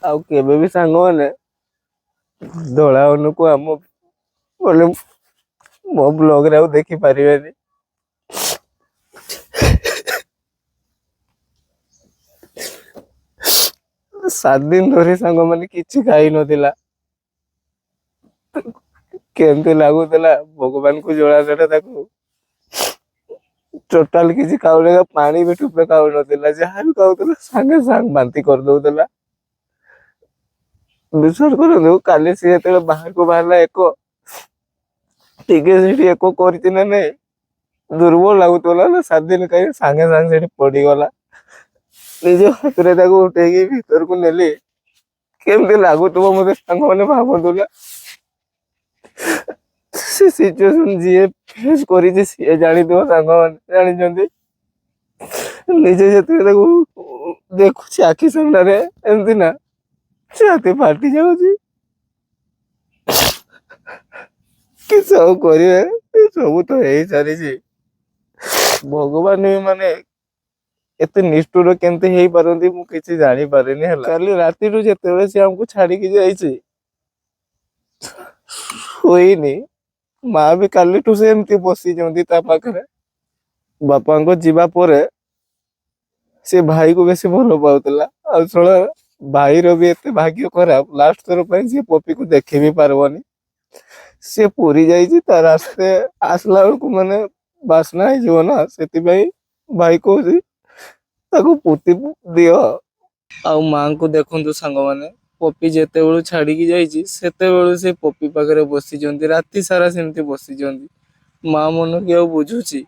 ଆଉ କେବେ ବି ସାଙ୍ଗମାନେ ଧଳା ଅନୁକୁ ଆମ ବୋଲେ ମୋ ବ୍ଲଗରେ ଆଉ ଦେଖିପାରିବେନି। 7 ଦିନ ଧରି ସାଙ୍ଗମାନେ କିଛି ଖାଇ ନଥିଲା। କେମିତି ଲାଗୁଥିଲା ଭଗବାନଙ୍କୁ ଜଣା ସେଟା। ତାକୁ ଟୋଟାଲ କିଛି ଖାଉନଥିଲା, ପାଣି ବି ଟୁପେ ଖାଉନଥିଲା। ଯାହା ବି ଖାଉଥିଲା ସାଙ୍ଗେ ସାଙ୍ଗେ ବାନ୍ତି କରିଦଉଥିଲା। ବିଶ୍ୱାସ କରନ୍ତୁ, କାଲି ସିଏ ଯେତେବେଳେ ବାହାରକୁ ବାହାରିଲା ଟିକେ ସେଠି ଏକ କରିଛି ନା ନାଇଁ, ଦୁର୍ବଳ ଲାଗୁଥିଲା ନା। 7 ଦିନ ଖାଇ ସାଙ୍ଗେ ସାଙ୍ଗେ ସେଠି ପଡିଗଲା। ନିଜ ହାତରେ ତାକୁ ଉଠେଇକି ଭିତରକୁ ନେଲି। କେମିତି ଲାଗୁଥିବ ମତେ ସାଙ୍ଗମାନେ ଭାବନ୍ତୁ ନା। ସେ ସିଚୁଏସନ ଯିଏ ଫେସ୍ କରିଛି ସିଏ ଜାଣିଥିବ, ସାଙ୍ଗମାନେ ଜାଣିଛନ୍ତି। ନିଜେ ଯେତେବେଳେ ତାକୁ ଦେଖୁଛି ଆଖି ସାମ୍ନାରେ, ଏମିତି ନା ଛାତି ଫାଟି ଯାଉଛି। କି ସବୁ କରିବେ, ସବୁ ତ ହେଇସାରିଛି। ଭଗବାନ ବି ମାନେ ଏତେ ନିଷ୍ଠୁର କେମିତି ହେଇପାରନ୍ତି ମୁଁ କିଛି ଜାଣିପାରିନି ହେଲା। କାଲି ରାତିରୁ ଯେତେବେଳେ ସେ ଆମକୁ ଛାଡିକି ଯାଇଛି, ଶୋଇନି। ମା ବି କାଲିଠୁ ସେ ଏମିତି ବସିଛନ୍ତି ତା ପାଖରେ। ବାପାଙ୍କ ଯିବା ପରେ ସେ ଭାଇକୁ ବେଶୀ ଭଲ ପାଉଥିଲା। ଆଉ ଶୁଣ, ଭାଇର ବି ଏତେ ଭାଗ୍ୟ ଖରାପ, ଲାଷ୍ଟ ଥର ପାଇଁ ସେ ପପିକୁ ଦେଖି ବି ପାରିବନି। ସେ ପୁରୀ ଯାଇଛି, ତା ରାସ୍ତାରେ ଆସିଲା ବେଳକୁ ମାନେ ବାସ୍ନା ହେଇଯିବ ନା। ସେଥିପାଇଁ ଭାଇ କହୁଛି ତାକୁ ପୋତି ଦିଅ। ଆଉ ମାଙ୍କୁ ଦେଖନ୍ତୁ ସାଙ୍ଗମାନେ, ପପି ଯେତେବେଳୁ ଛାଡିକି ଯାଇଛି ସେତେବେଳୁ ସେ ପପି ପାଖରେ ବସିଛନ୍ତି। ରାତି ସାରା ସେମିତି ବସିଛନ୍ତି। ମା ମନ କି ଆଉ ବୁଝୁଛି।